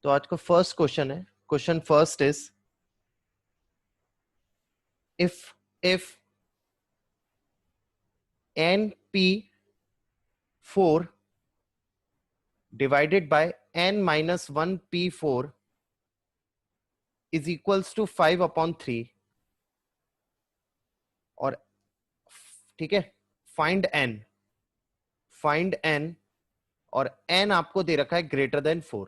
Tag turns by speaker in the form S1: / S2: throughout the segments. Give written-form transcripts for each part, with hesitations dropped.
S1: तो आज का फर्स्ट क्वेश्चन है. Question first is if np4 divided by n minus 1 p4 is equals to 5/3 और ठीक है, फाइंड n और n आपको दे रखा है ग्रेटर देन 4.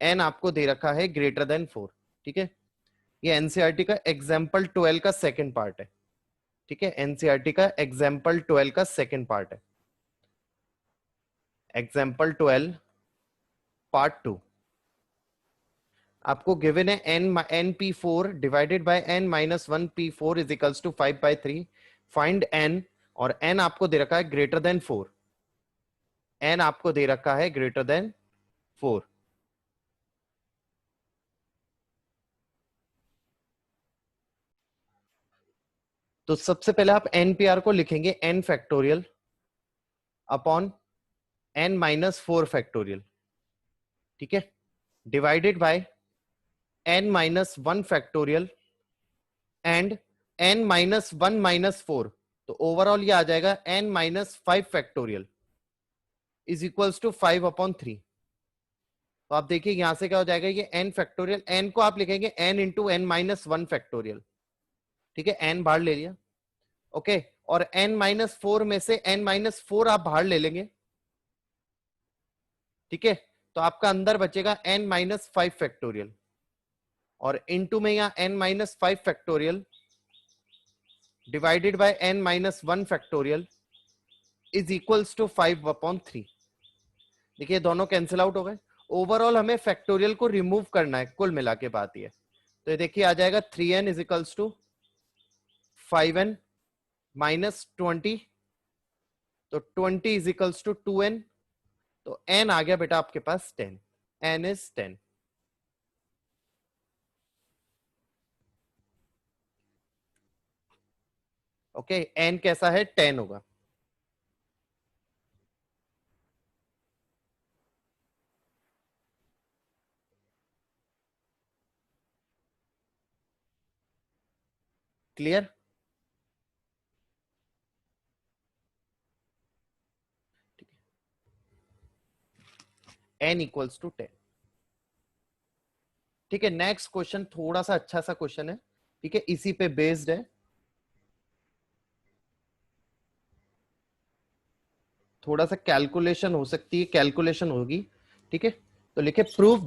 S1: n आपको दे रखा है ग्रेटर देन 4. ठीक है, ये एनसीईआरटी का एग्जाम्पल 12 का सेकंड पार्ट है. ठीक है, एनसीईआरटी का एग्जाम्पल 12 का सेकंड पार्ट है. एग्जाम्पल 12 पार्ट 2 आपको गिवन है n p4 divided by n minus 1 p4 is equals to 5/3. Find n और n आपको दे रखा है ग्रेटर देन 4. n आपको दे रखा है ग्रेटर देन 4. तो सबसे पहले आप npr को लिखेंगे n factorial upon n minus 4 factorial. ठीक है, divided by n minus 1 factorial and n minus 1 minus 4. तो ओवरऑल ये आ जाएगा n minus 5 factorial is equals to 5/3. तो आप देखिए यहां से क्या हो जाएगा, ये n फैक्टोरियल, n को आप लिखेंगे n into n minus 1 factorial. ठीक है, n बाहर ले लिया. ओके, और n माइनस 4 में से n माइनस 4 आप बाहर ले लेंगे. ठीक है, तो आपका अंदर बचेगा n माइनस 5 फैक्टोरियल और इनटू में यहां n minus 5 factorial divided by n minus 1 factorial is equals to 5/3. देखिए दोनों कैंसिल आउट हो गए. ओवरऑल हमें फैक्टोरियल को रिमूव करना है, कुल मिला के बात ये. तो ये देखिए आ जाएगा 3n is equals to 5n minus 20. तो 20 इज इक्वल्स टू 2n. तो n आ गया बेटा आपके पास 10. n is 10. ओके, n कैसा है, 10 होगा. क्लियर? n equals to 10. ठीक है, नेक्स्ट क्वेश्चन थोड़ा सा अच्छा सा क्वेश्चन है. ठीक है, इसी पे बेस्ड है. थोड़ा सा कैलकुलेशन हो सकती है, कैलकुलेशन होगी. ठीक है, तो लिखे prove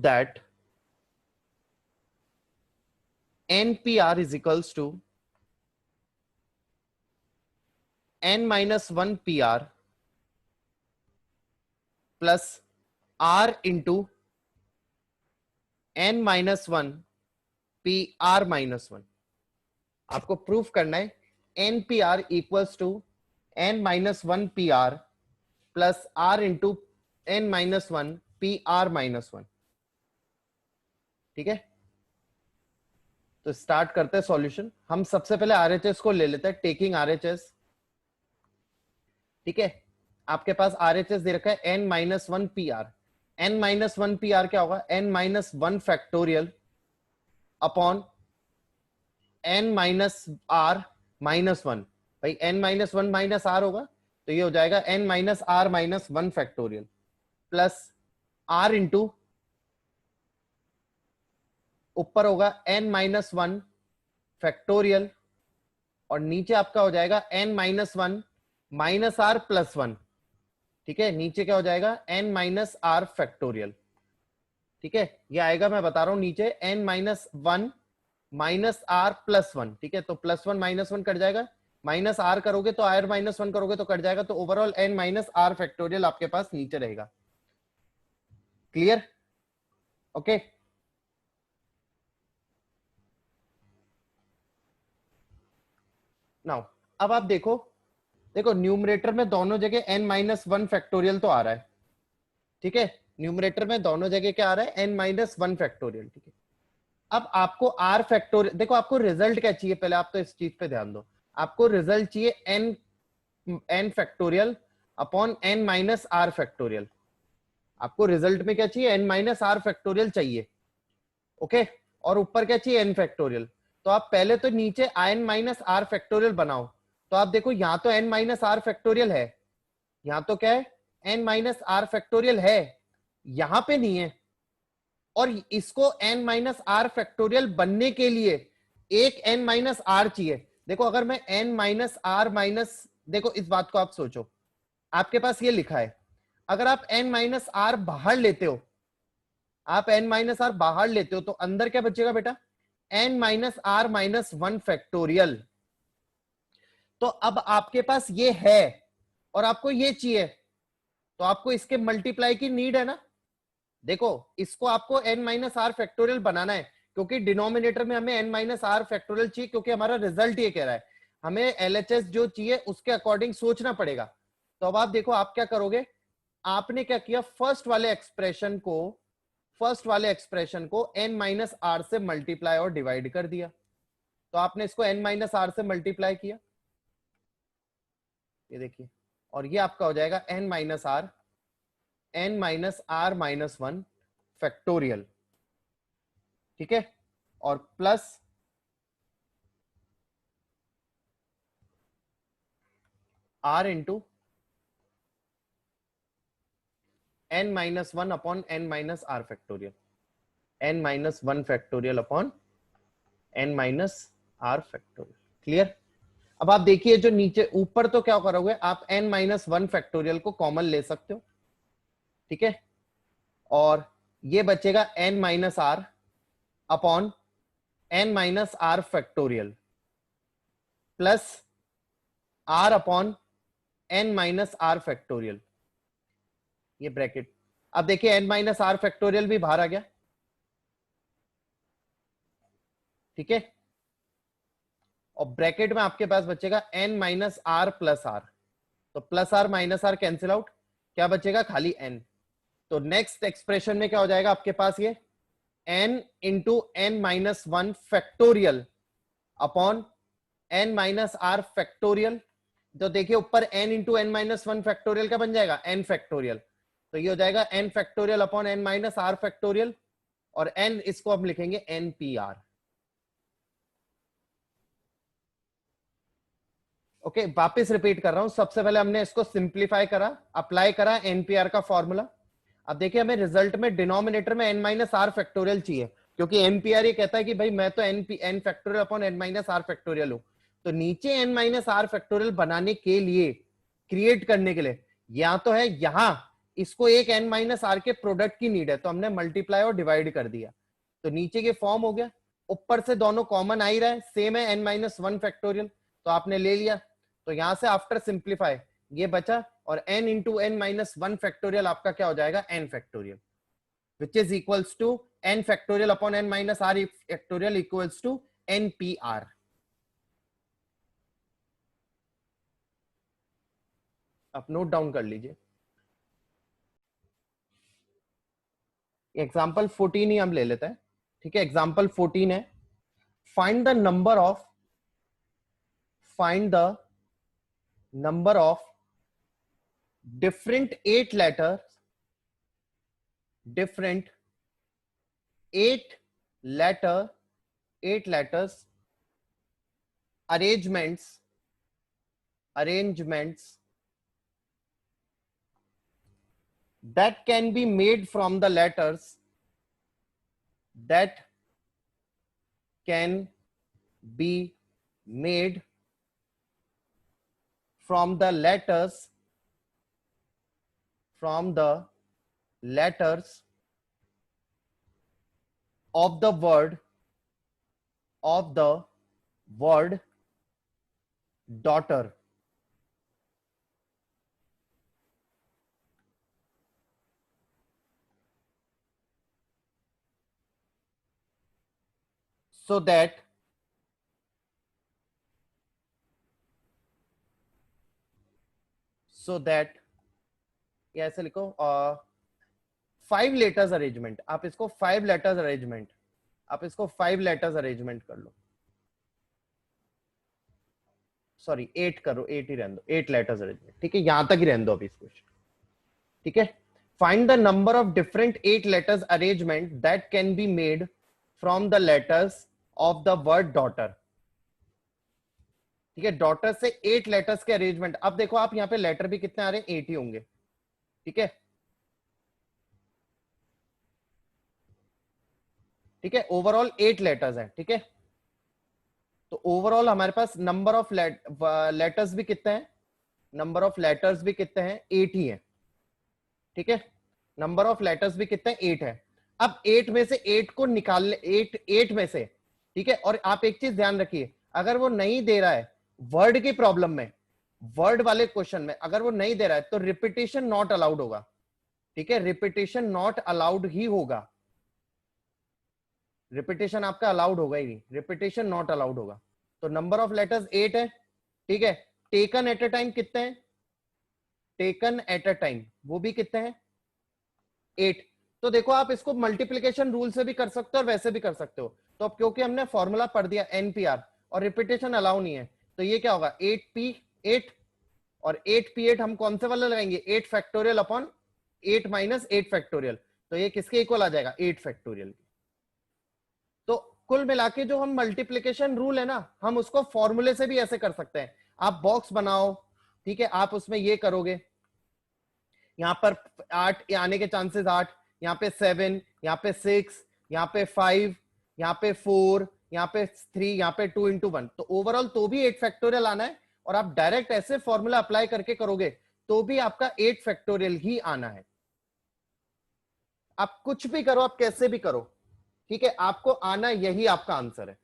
S1: that npr is equals to n minus 1 pr plus r into n minus 1 pr minus 1. आपको प्रूफ करना है npr equals to n minus 1 pr plus r into n minus 1 pr minus 1. ठीक है, तो स्टार्ट करते हैं solution. हम सबसे पहले आरएचएस को ले लेते हैं, टेकिंग आरएचएस. ठीक है, आपके पास आरएचएस दे रखा है n minus 1 pr. n minus 1 pr क्या होगा, n minus 1 factorial upon n minus r minus 1. भाई n माइनस 1 माइनस r होगा, तो ये हो जाएगा n minus r minus 1 factorial plus r into ऊपर होगा n माइनस 1 फैक्टोरियल और नीचे आपका हो जाएगा n minus 1 minus r plus 1. ठीक है, नीचे क्या हो जाएगा n माइनस r फैक्टोरियल. ठीक है, ये आएगा, मैं बता रहा हूं, नीचे n minus 1 minus r plus 1. ठीक है, तो प्लस 1 माइनस 1 कट जाएगा, माइनस r करोगे तो r माइनस 1 करोगे तो कट जाएगा. तो overall n minus r factorial आपके पास नीचे रहेगा. क्लियर? ओके, नाउ अब आप देखो न्यूमरेटर में दोनों जगह n माइनस 1 फैक्टोरियल तो आ रहा है. ठीक है, न्यूमरेटर में दोनों जगह क्या आ रहा है, n माइनस 1 फैक्टोरियल. ठीक है, अब आपको r फैक्टोरियल, देखो आपको रिजल्ट क्या चाहिए, पहले आप तो इस चीज पे ध्यान दो. आपको रिजल्ट चाहिए n factorial upon n minus R factorial. आपको रिजल्ट में क्या चाहिए, n माइनस आर फैक्टोरियल चाहिए, ओके, और ऊपर क्या चाहिए, n फैक्टोरियल। तो आप पहले तो नीचे n माइनस आर फैक्टोरियल बनाओ। तो आप देखो यहां तो n माइनस आर फैक्टोरियल है, यहां तो क्या है, n माइनस आर फैक्टोरियल है, यहां पे नहीं है। और इसको n माइनस आर फैक्टोरियल बनने के लिए एक n माइनस आर चाहिए। देखो अगर मैं n माइनस आर माइनस, देखो इस बात को आप सोचो, आपके पास ये लिखा है, अगर आप n माइनस आर बाहर लेते हो, आप n माइनस आर बाहर लेते हो तो अंदर क्या बचेगा बेटा, n minus R minus one factorial. तो अब आपके पास ये है और आपको ये चाहिए, तो आपको इसके मल्टीप्लाई की नीड है ना। देखो इसको आपको n माइनस आर फैक्टोरियल बनाना है, क्योंकि डिनोमिनेटर में हमें n माइनस आर फैक्टोरियल चाहिए, क्योंकि हमारा रिजल्ट ये कह रहा है, हमें एलएचएस जो चाहिए उसके अकॉर्डिंग सोचना पड़ेगा। तो अब आप देखो आप क्या करोगे, आपने क्या किया, फर्स्ट वाले एक्सप्रेशन को n माइनस आर से मल्टीप्लाई और डिवाइड कर दिया। तो आपने इसको n माइनस आर से मल्टीप्लाई किया, ये देखिए, और ये आपका हो जाएगा n minus R minus one factorial, ठीक है, और plus r into n minus one upon n minus R factorial, n minus one factorial upon n minus R factorial. Clear. अब आप देखिए जो नीचे ऊपर तो क्या करोगे आप, n माइनस वन फैक्टोरियल को कॉमन ले सकते हो, ठीक है, और ये बचेगा n minus R upon n minus R factorial plus r upon n minus R factorial, ये ब्रैकेट। अब देखिए n माइनस आर फैक्टोरियल भी बाहर आ गया, ठीक है, और ब्रैकेट में आपके पास बचेगा n minus r plus r. तो plus r minus r cancel out, क्या बचेगा, खाली n। तो नेक्स्ट एक्सप्रेशन में क्या हो जाएगा आपके पास, ये n into n minus one factorial upon n minus R factorial. तो देखिए ऊपर n into n minus one factorial का बन जाएगा n फैक्टोरियल, तो ये हो जाएगा n factorial upon n minus R factorial, और n इसको हम लिखेंगे npr। ओके, वापस रिपीट कर रहा हूं, सबसे पहले हमने इसको सिंप्लीफाई करा, अप्लाई करा एनपीआर का फॉर्मूला। अब देखिए हमें रिजल्ट में डिनोमिनेटर में n माइनस आर फैक्टोरियल चाहिए, क्योंकि एनपीआर ये कहता है कि भाई मैं तो n factorial upon n minus R factorial हूं। तो नीचे n माइनस आर फैक्टोरियल बनाने के लिए, क्रिएट करने के लिए, या तो है यहां इसको एक n माइनस आर के प्रोडक्ट की नीड है, तो हमने मल्टीप्लाई और डिवाइड कर दिया, तो नीचे के फॉर्म हो गया। ऊपर से दोनों कॉमन आ ही रहा है, सेम है n माइनस वन फैक्टोरियल, तो आपने ले लिया। तो यहां से आफ्टर सिंप्लीफाई ये बचा, और n into n minus one factorial आपका क्या हो जाएगा, n factorial, which is equals to n factorial upon n minus R factorial equals to npr। आप नोट डाउन कर लीजिए। एग्जाम्पल 14 ही हम ले लेते हैं, ठीक है। एग्जाम्पल 14 है, find the number of different different eight letter eight letters arrangements that can be made from the letters that can be made from the letters of the word daughter, so that ये ऐसे लिखो, 5 letters arrangement, आप इसको 5 letters arrangement कर लो, sorry 8 करो, 8 ही रहने दो, 8 letters arrangement, ठीक है, यहां तक ही रहने दो अभी इस क्वेश्चन, ठीक है। Find the number of different 8 letters arrangement that can be made from the letters of the word daughter, ठीक है, डॉटर से 8 लेटर्स के अरेंजमेंट। अब देखो आप यहाँ पे लेटर भी कितने आ रहे हैं, 8 ही होंगे, ठीक है, ठीक है, ओवरऑल 8 लेटर्स हैं, ठीक है। तो ओवरऑल हमारे पास नंबर ऑफ लेटर्स भी कितने हैं, नंबर ऑफ लेटर्स भी कितने हैं, 8 ही है, ठीक है, नंबर ऑफ लेटर्स भी कितने हैं, 8 है। अब 8 में से 8 को निकालने, 8 में से, ठीक है, और आप एक चीज ध्यान रखिए, अगर वो नहीं दे रहा है वर्ड की प्रॉब्लम में, वर्ड वाले क्वेश्चन में अगर वो नहीं दे रहा है तो रिपीटेशन नॉट अलाउड होगा, ठीक है, रिपीटेशन नॉट अलाउड ही होगा, रिपीटेशन आपका अलाउड होगा ही नहीं, रिपीटेशन नॉट अलाउड होगा। तो नंबर ऑफ लेटर्स 8 है, ठीक है, टेकन एट अ टाइम कितने हैं, टेकन एट अ टाइम वो भी कितने हैं, 8। तो देखो आप इसको मल्टीप्लीकेशन रूल से भी कर सकते हो और वैसे भी कर सकते हो। तो अब क्योंकि हमने फॉर्मूला पढ़ दिया एनपीआर और रिपीटेशन अलाउ नहीं है, तो ये क्या होगा 8p8 और 8p8 हम कौन से वाले लगाएंगे, 8 फैक्टोरियल अपॉन 8 माइनस 8 फैक्टोरियल, तो ये किसके इक्वल आ जाएगा, 8 फैक्टोरियल। तो कुल मिला के जो हम मल्टीप्लीकेशन रूल है ना, हम उसको फॉर्मूले से भी ऐसे कर सकते हैं। आप बॉक्स बनाओ, ठीक है, आप उसमें ये करोगे, यहां पर 8 आने के चांसेस 8, यहाँ पे 7, यहाँ पे 6, यहाँ पे 5, यहाँ पे 4, यहाँ पे 3, यहाँ पे 2 into 1, तो ओवरऑल तो भी 8 फैक्टोरियल आना है। और आप डायरेक्ट ऐसे फॉर्मूला अप्लाई करके करोगे तो भी आपका 8 फैक्टोरियल ही आना है। आप कुछ भी करो, आप कैसे भी करो, ठीक है, आपको आना यही आपका आंसर है।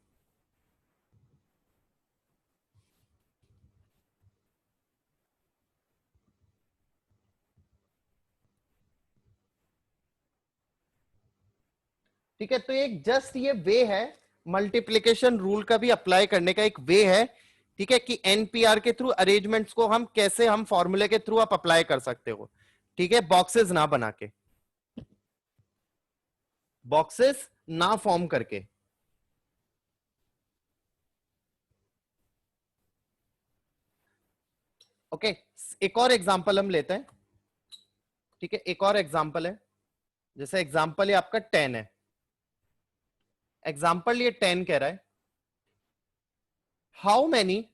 S1: ठीक है, तो एक जस्ट ये वे है, मल्टीप्लीकेशन रूल का भी अप्लाई करने का एक वे है, ठीक है, कि एनपीआर के थ्रू अरेंजमेंट्स को हम कैसे, हम फॉर्मूले के थ्रू आप अप्लाई कर सकते हो, ठीक है, बॉक्सेस ना बना के, बॉक्सेस ना फॉर्म करके। ओके, एक और एग्जांपल हम लेते हैं, ठीक है, एक और एग्जांपल है, जैसे एग्जांपल ये आपका 10 है, एग्जांपल ये 10 कह रहा है, how many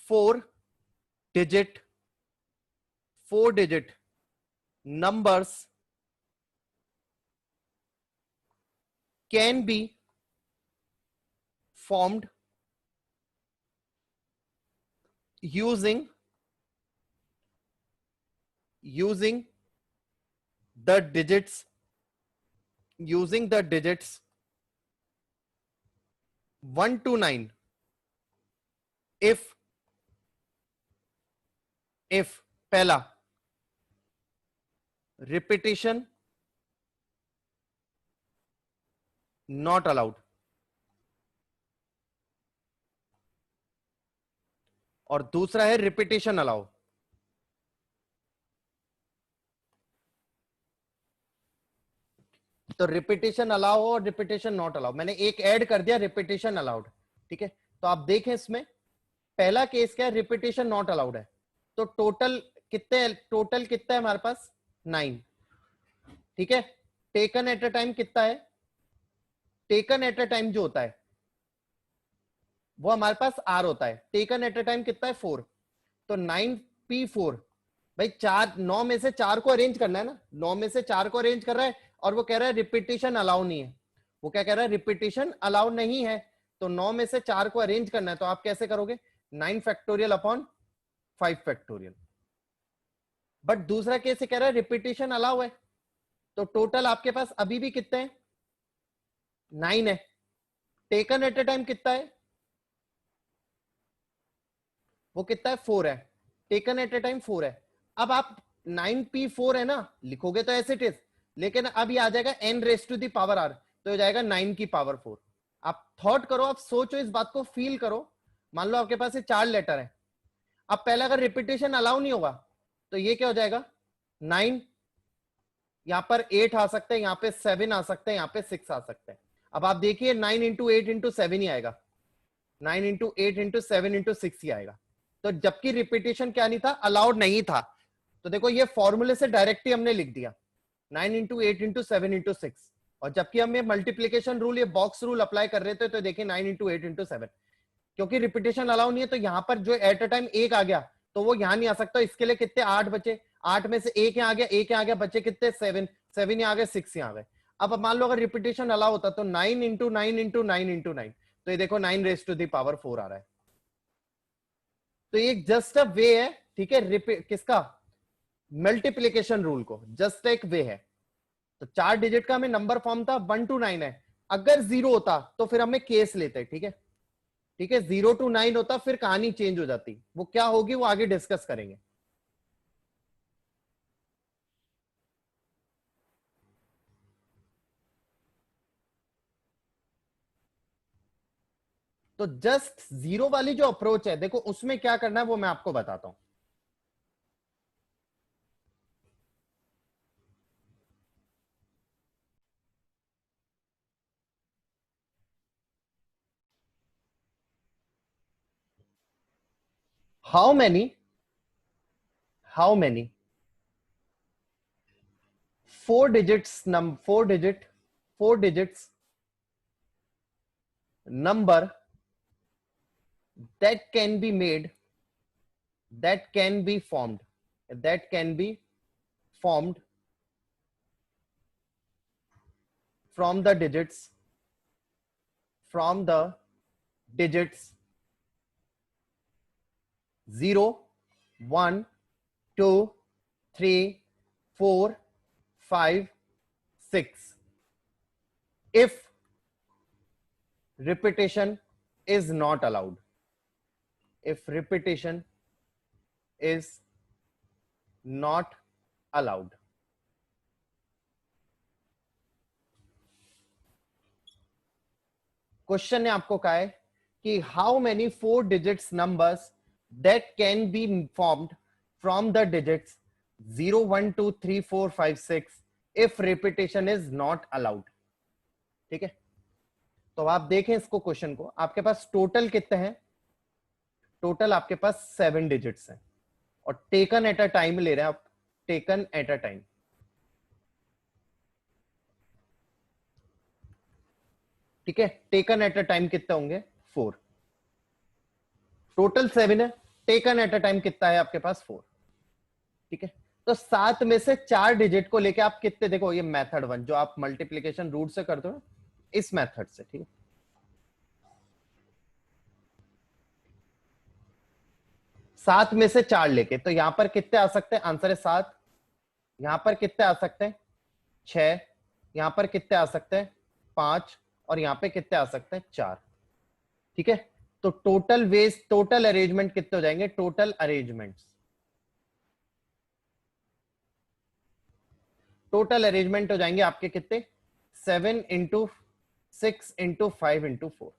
S1: 4 digit numbers can be formed using the digits 1 to 9 if पहला रिपीटिशन नॉट अलाउड, और दूसरा है रिपीटिशन अलाउ। तो रिपीटिशन अलाउ और रिपीटिशन नॉट अलाउ, मैंने एक ऐड कर दिया रिपीटिशन अलाउड, ठीक है। तो आप देखें इसमें पहला केस क्या है, रिपीटिशन नॉट अलाउड है, तो टोटल कितने है हमारे पास 9, ठीक है। टेकन एट अ टाइम कितना है, टेकन एट अ टाइम जो होता है वो हमारे पास आर होता है, टेकन एट अ टाइम कितना है 4, तो 9p4, भाई 9 में से 4 को अरेंज करना है ना, 9 में से 4 को अरेंज कर रहा है, और वो कह रहा है रिपीटिशन अलाउ नहीं है, वो क्या कह रहा है, रिपीटिशन अलाउ नहीं है, तो 9 में से 4 को अरेंज करना है, तो आप कैसे करोगे 9 फैक्टोरियल अपॉन 5 फैक्टोरियल। बट दूसरा केस कह रहा है रिपीटिशन अलाउ है, तो टोटल आपके पास अभी भी कितने हैं 9 है, टेकन एट अ टाइम कितना है, वो कितना है 4 है, टेकन एट अ टाइम 4 है। अब आप 9p4 है ना लिखोगे तो ऐसे इट इज, लेकिन अब ये आ जाएगा n raise to the power r, तो हो जाएगा 9 की पावर 4। आप थॉट करो, आप सोचो, इस बात को फील करो, मान लो आपके पास ये 4 लेटर है, अब पहले अगर रिपीटेशन अलाउ नहीं होगा तो ये क्या हो जाएगा 9, यहां पर 8 आ सकते हैं, यहाँ पे 7 आ सकते हैं, यहाँ पे 6 आ सकते हैं। अब आप देखिए 9 into 8 into 7 ही आएगा, 9 इंटू 8 इंटू 7 इंटू 6 ही आएगा। तो जबकि रिपीटेशन क्या नहीं था, अलाउड नहीं था। तो देखो ये फॉर्मूले से डायरेक्ट ही हमने लिख दिया 9 इंटू 8 इंटू 7 इंटू 6। और जबकि हम ये मल्टीप्लीकेशन रूल, ये बॉक्स रूल अप्लाई कर रहे थे, तो देखिए 9 इंटू 8 इंटू 7, क्योंकि रिपीटेशन अलाउ नहीं है, तो यहाँ पर जो एट अ टाइम एक आ गया तो वो यहाँ नहीं आ सकता। इसके लिए कितने 8 बचे, 8 में से एक यहाँ आ गया, एक यहाँ आ गया, बचे कितने 7, 7 यहाँ आ गए, 6 यहाँ आ गए। अब मान लो अगर रिपीटेशन अलाउ होता तो 9 इंटू 9 इंटू 9 इंटू 9, तो ये देखो 9 रेज टू द पावर 4 आ रहा है। तो ये जस्ट अ वे है, ठीक है, किसका, मल्टीप्लीकेशन रूल को जस्ट एक वे है। तो 4 डिजिट का हमें नंबर फॉर्म था 1 to 9 है। अगर 0 होता तो फिर हमें केस लेते, ठीक है, ठीक है, 0 to 9 होता फिर कहानी चेंज हो जाती। वो क्या होगी वो आगे डिस्कस करेंगे। तो जस्ट 0 वाली जो अप्रोच है, देखो उसमें क्या करना है वो मैं आपको बताता हूं। How many 4 digits number that can be made, that can be formed from the digits 0, 1, 2, 3, 4, 5, 6 if repetition is not allowed. If repetition is not allowed. Question ने आपको कहा है कि how many 4 digits numbers that can be formed from the digits 0, 1, 2, 3, 4, 5, 6 if repetition is not allowed. ठीक है, तो आप देखें इसको, क्वेश्चन को, आपके पास टोटल कितने हैं, टोटल आपके पास 7 डिजिट्स हैं और टेकन एट अ टाइम ले रहे हैं आप, टेकन एट अ टाइम। ठीक है, टेकन एट अ टाइम कितने होंगे 4, टोटल 7 है, टेकन एट अ टाइम कितना है आपके पास 4। ठीक है, तो 7 में से 4 डिजिट को लेके आप कितने, देखो ये मेथड 1 जो आप मल्टीप्लीकेशन रूट से करते हो, इस मेथड से, ठीक है, 7 में से 4 लेके, तो यहां पर कितने आ सकते हैं, आंसर है 7। यहां पर कितने आ सकते हैं 6, यहां पर कितने आ सकते हैं 5, और यहां पे कितने आ सकते हैं 4। ठीक है, तो टोटल वेस्ट, टोटल अरेंजमेंट कितने हो जाएंगे, टोटल अरेंजमेंट हो जाएंगे आपके कितने 7 इंटू 6 इंटू 5 इंटू 4।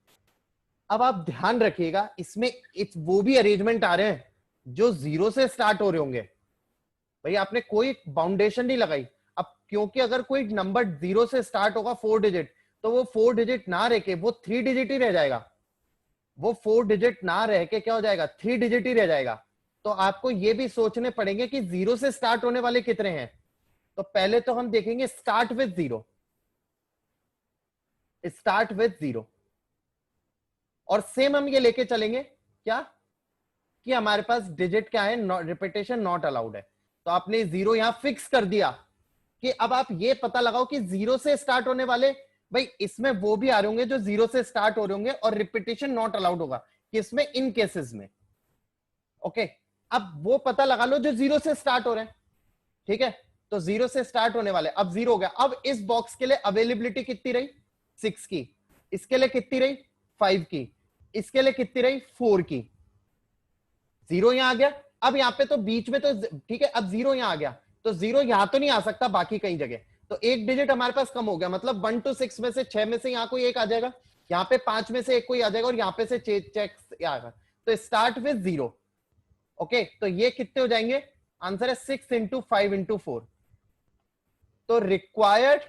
S1: अब आप ध्यान रखिएगा इसमें वो भी अरेंजमेंट आ रहे हैं जो 0 से स्टार्ट हो रहे होंगे। भाई आपने कोई बाउंडेशन नहीं लगाई। अब क्योंकि अगर कोई नंबर 0 से स्टार्ट होगा 4 डिजिट, तो वो 4 डिजिट ना रह के वो 3 डिजिट ही रह जाएगा। वो 4 डिजिट ना रह के क्या हो जाएगा 3 डिजिट ही रह जाएगा। तो आपको ये भी सोचने पड़ेंगे कि 0 से स्टार्ट होने वाले कितने हैं। तो पहले तो हम देखेंगे स्टार्ट विद 0, स्टार्ट विद 0, और सेम हम ये लेके चलेंगे क्या कि हमारे पास डिजिट क्या है, रिपीटेशन नॉट अलाउड है। तो आपने 0 यहां फिक्स कर दिया कि अब आप ये पता लगाओ कि 0 से स्टार्ट होने वाले, भाई इसमें वो भी आ रहे होंगे जो 0 से स्टार्ट हो रहे होंगे और रिपीटेशन नॉट अलाउड होगा, किसमें, इन केसेस में। ओके, अब वो पता लगा लो जो 0 से स्टार्ट हो रहे हैं। ठीक है, तो 0 से स्टार्ट होने वाले, अब 0 हो गया। अब इस बॉक्स के लिए अवेलेबिलिटी कितनी रही 6 की, इसके लिए कितनी रही 5 की, इसके लिए कितनी रही 4 की। 0 यहां आ गया, अब यहां पे तो बीच में तो ठीक है, अब 0 यहां आ गया, तो 0 यहां तो नहीं आ सकता, बाकी कई जगह, तो एक डिजिट हमारे पास कम हो गया। मतलब 1 to 6 में से 6 में से यहां कोई एक आ जाएगा, यहाँ पे 5 में से एक कोई आ जाएगा, और यहाँ पे से चेक आएगा। तो स्टार्ट विद 0। ओके, तो ये कितने हो जाएंगे, आंसर है 6 इंटू 5 इंटू 4। तो रिक्वायर्ड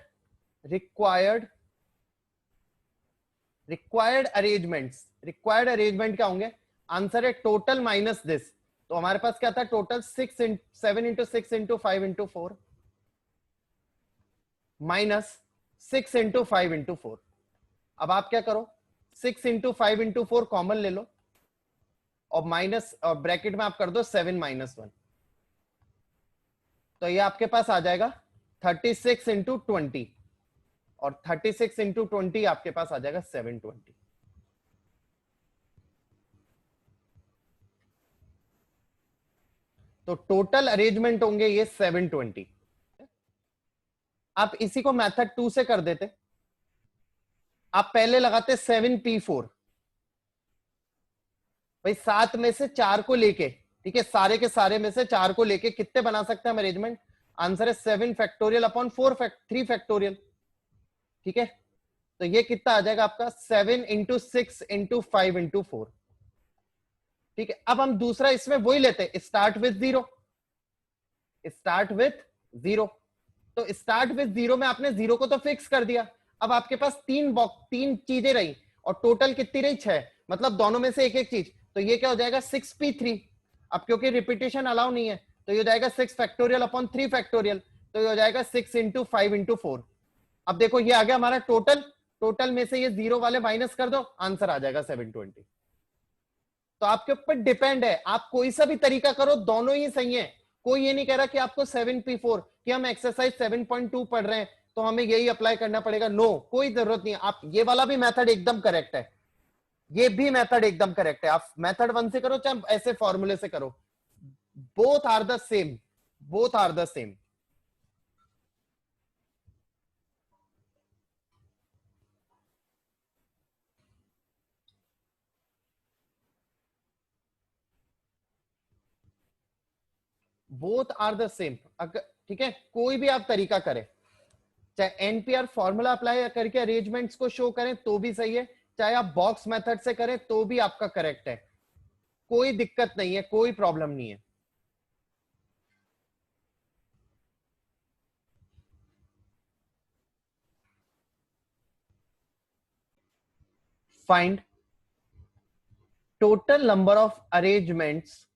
S1: अरेंजमेंट्स रिक्वायर्ड अरेंजमेंट क्या होंगे? आंसर है टोटल माइनस दिस, तो हमारे पास क्या था? Total 7 into 6 into 5 into 4 minus 6 into 5 into 4। अब आप क्या करो, 6 इंटू 5 इंटू 4 कॉमन ले लो और माइनस ब्रैकेट में आप कर दो 7 माइनस 1, तो ये आपके पास आ जाएगा 36 इंटू 20 और 36 इंटू 20 आपके पास आ जाएगा 720। तो टोटल अरेंजमेंट होंगे ये 720। आप इसी को मेथड 2 से कर देते, आप पहले लगाते 7p4, भाई 7 में से 4 को लेके, ठीक है, सारे के सारे में से 4 को लेके कितने बना सकते हैं हम अरेंजमेंट? आंसर है 7 फैक्टोरियल अपॉन 3 फैक्टोरियल, ठीक है। तो ये कितना आ जाएगा आपका? 7 इंटू 6 इंटू 5 इंटू 4, ठीक है। अब हम दूसरा इसमें वही लेते हैं, स्टार्ट विथ 0, स्टार्ट विथ 0। तो स्टार्ट विथ 0 में आपने 0 को तो फिक्स कर दिया, अब आपके पास तीन चीजें रही और टोटल कितनी रही? 6, मतलब दोनों में से एक एक चीज, तो ये क्या हो जाएगा? 6p3। अब क्योंकि रिपीटेशन अलाउ नहीं है तो ये हो जाएगा 6 फैक्टोरियल अपॉन 3 फैक्टोरियल, तो ये हो जाएगा 6 इंटू 5 इंटू 4। अब देखो ये आ गया हमारा टोटल, टोटल में से ये 0 वाले माइनस कर दो, आंसर आ जाएगा 720। तो आपके ऊपर डिपेंड है, आप कोई सा भी तरीका करो, दोनों ही सही है। कोई ये नहीं कह रहा कि आपको 7p4 कि हम एक्सरसाइज 7.2 पढ़ रहे हैं तो हमें यही अप्लाई करना पड़ेगा, नो, कोई जरूरत नहीं है। आप ये वाला भी मेथड एकदम करेक्ट है, ये भी मेथड एकदम करेक्ट है। आप मेथड 1 से करो चाहे ऐसे फॉर्मूले से करो, both are the same, both are the same. Both are the same, ठीक है। कोई भी आप तरीका करें, चाहे एनपीआर फॉर्मूला अप्लाई करके अरेंजमेंट्स को शो करें तो भी सही है, चाहे आप बॉक्स मेथड से करें तो भी आपका करेक्ट है, कोई दिक्कत नहीं है, कोई प्रॉब्लम नहीं है। Find total number of arrangements,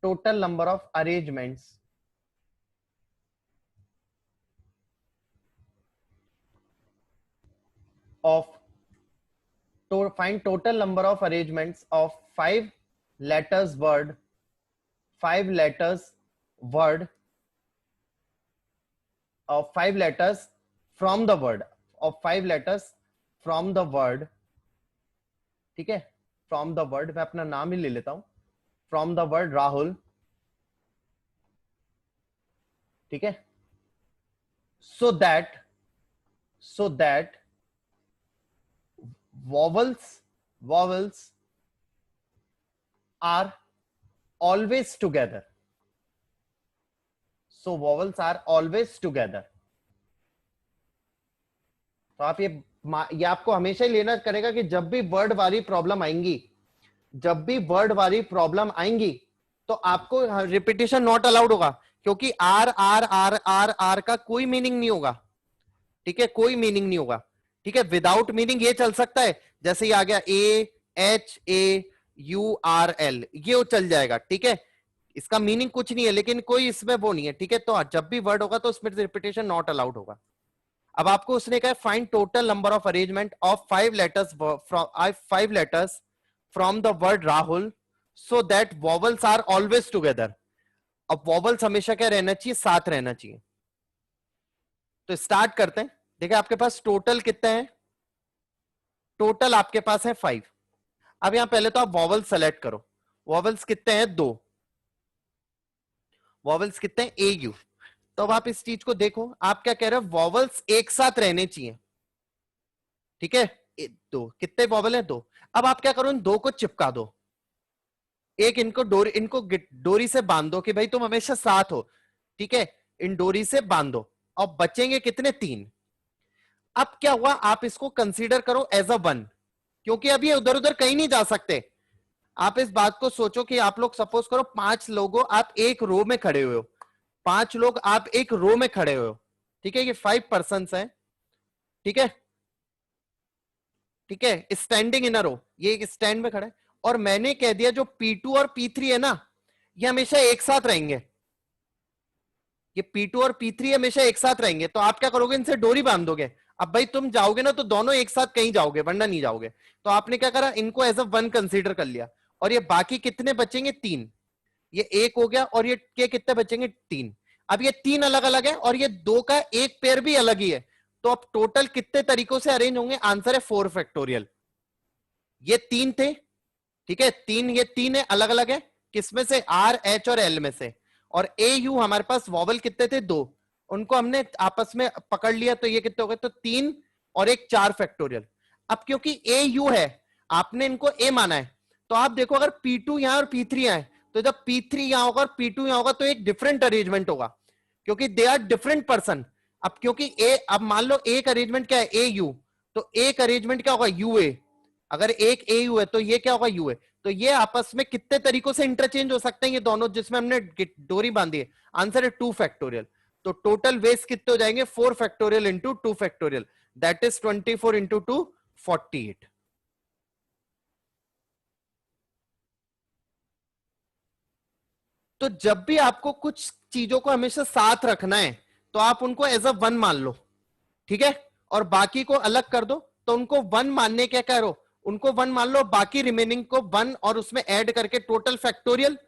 S1: total number of arrangements of to find total number of arrangements of 5 letters word, 5 letters word of 5 letters from the word, of 5 letters from the word, ठीक है। from the word, मैं अपना नाम ही ले लेता हूं, from the word Rahul, ठीक है। so that vowels are always together, so vowels are always together। तो आप ये आपको हमेशा ही लेना करेगा कि जब भी वर्ड वाली प्रॉब्लम आएंगी, जब भी वर्ड वाली प्रॉब्लम आएंगी तो आपको रिपीटेशन नॉट अलाउड होगा, क्योंकि R R R R R का कोई मीनिंग नहीं होगा, ठीक है, कोई मीनिंग नहीं होगा, ठीक है। विदाउट मीनिंग ये चल सकता है, जैसे ये आ गया AHAURL, ये चल जाएगा, ठीक है, इसका मीनिंग कुछ नहीं है, लेकिन कोई इसमें वो नहीं है, ठीक है। तो जब भी वर्ड होगा तो उसमें रिपीटेशन नॉट अलाउड होगा। अब आपको उसने कहा find total number of arrangement of 5 letters from the word Rahul so that vowels are always together. अब वॉवल्स हमेशा क्या रहना चाहिए? साथ रहना चाहिए। तो स्टार्ट करते हैं। देखिए आपके पास टोटल कितने हैं? टोटल आपके पास है 5। अब यहां पहले तो आप वॉवल्स सेलेक्ट करो। वॉवल्स कितने हैं? 2। वॉवल्स कितने हैं? AU। तो अब आप इस चीज को देखो, आप क्या कह रहे हो? वॉवल्स एक साथ रहने चाहिए, ठीक है। 2 कितने वॉवल है? 2। अब आप क्या करो? इन 2 को चिपका दो, एक इनको डोरी से बांध दो कि भाई तुम हमेशा साथ हो, ठीक है, इन डोरी से बांध दो। अब बचेंगे कितने? 3। अब क्या हुआ? आप इसको कंसीडर करो एज अ 1, क्योंकि अभी उधर उधर कहीं नहीं जा सकते। आप इस बात को सोचो कि आप लोग सपोज करो 5 लोगों, आप एक रो में खड़े हुए हो, 5 लोग आप एक रो में खड़े हुए हो, ठीक है, ये 5 पर्सन हैं, ठीक है। ठीक है, स्टैंडिंग इन अ रो, ये एक स्टैंड में खड़ा है, और मैंने कह दिया जो P2 और P3 है ना, ये हमेशा एक साथ रहेंगे, ये P2 और P3 हमेशा एक साथ रहेंगे, तो आप क्या करोगे, इनसे डोरी बांध दोगे। अब भाई तुम जाओगे ना तो दोनों एक साथ कहीं जाओगे, वरना नहीं जाओगे। तो आपने क्या करा, इनको एज अ वन कंसीडर कर लिया, और ये बाकी कितने बचेंगे, तीन, ये एक हो गया, और ये कितने बचेंगे, तीन। अब ये तीन अलग अलग है, और ये दो का एक पेयर भी अलग ही है, तो अब टोटल कितने तरीकों से अरेंज होंगे, आंसर है 4 फैक्टोरियल। ये तीन थे, ठीक है, तीन, ये तीन है, अलग अलग है, किसमें से, आर, एच और एल में से। और ए यू हमारे पास वॉवल कितने थे, दो, उनको हमने आपस में पकड़ लिया, तो ये कितने हो गए, तो तीन और एक, 4 फैक्टोरियल। अब क्योंकि ए यू है, आपने इनको ए माना है, तो आप देखो अगर P2 यहां और P3 यहां है, तो जब P3 यहां होगा और P2 यहां होगा, तो एक डिफरेंट अरेंजमेंट होगा, क्योंकि दे आर डिफरेंट पर्सन। अब क्योंकि ए, अब मान लो एक अरेंजमेंट क्या है, ए यू, तो एक अरेंजमेंट क्या होगा, यू ए। अगर एक ए यू है तो ये क्या होगा, यू है। तो ये आपस में कितने तरीकों से इंटरचेंज हो सकते हैं ये दोनों, जिसमें हमने डोरी बांधी है, आंसर है 2 फैक्टोरियल। तो टोटल वेस्ट कितने हो जाएंगे, 4 factorial into 2 factorial, that is 24 into 2, 48। तो जब भी आपको कुछ चीजों को हमेशा साथ रखना है, तो आप उनको एज अ वन मान लो, ठीक है, और बाकी को अलग कर दो, तो उनको वन मानने क्या करो, उनको वन मान लो, बाकी रिमेनिंग को वन, और उसमें ऐड करके टोटल फैक्टोरियल।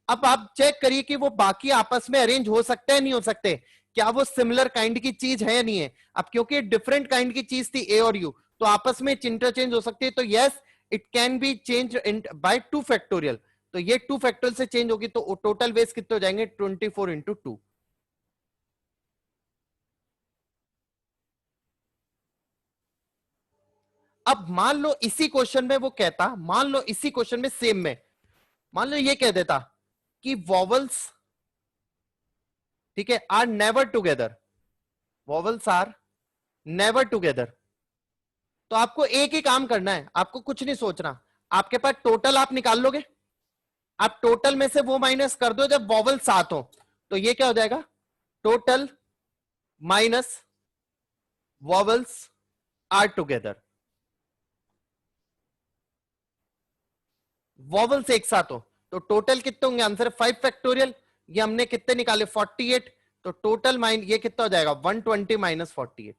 S1: अब आप चेक करिए कि वो बाकी आपस में अरेंज हो सकते हैं, नहीं हो सकते, क्या वो सिमिलर काइंड की चीज है या नहीं है। अब क्योंकि डिफरेंट काइंड की चीज थी ए और यू, तो आपस में इंटरचेंज हो सकती है, तो yes it can be change bye 2 factorial. तो ये 2 फैक्टोरियल से चेंज होगी, तो टोटल वेस कितने हो जाएंगे, 24 इंटू 2। अब मान लो इसी क्वेश्चन में वो कहता, मान लो इसी क्वेश्चन में सेम में, मान लो ये कह देता कि वॉवल्स, ठीक है, are never together, vowels are never together. तो आपको एक ही काम करना है, आपको कुछ नहीं सोचना, आपके पास टोटल आप निकाल लोगे, आप टोटल में से वो माइनस कर दो जब वॉवल साथ हो, तो ये क्या हो जाएगा, total minus vowels are together, vowels एक साथ हो, तो टोटल कितने होंगे, आंसर 5 फैक्टोरियल। ये हमने कितने निकाले, 48, तो टोटल माइन ये कितना हो जाएगा, 120 माइनस 48,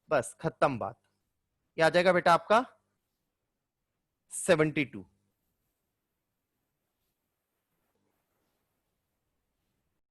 S1: बस खत्म बात। ये आ जाएगा बेटा आपका 72।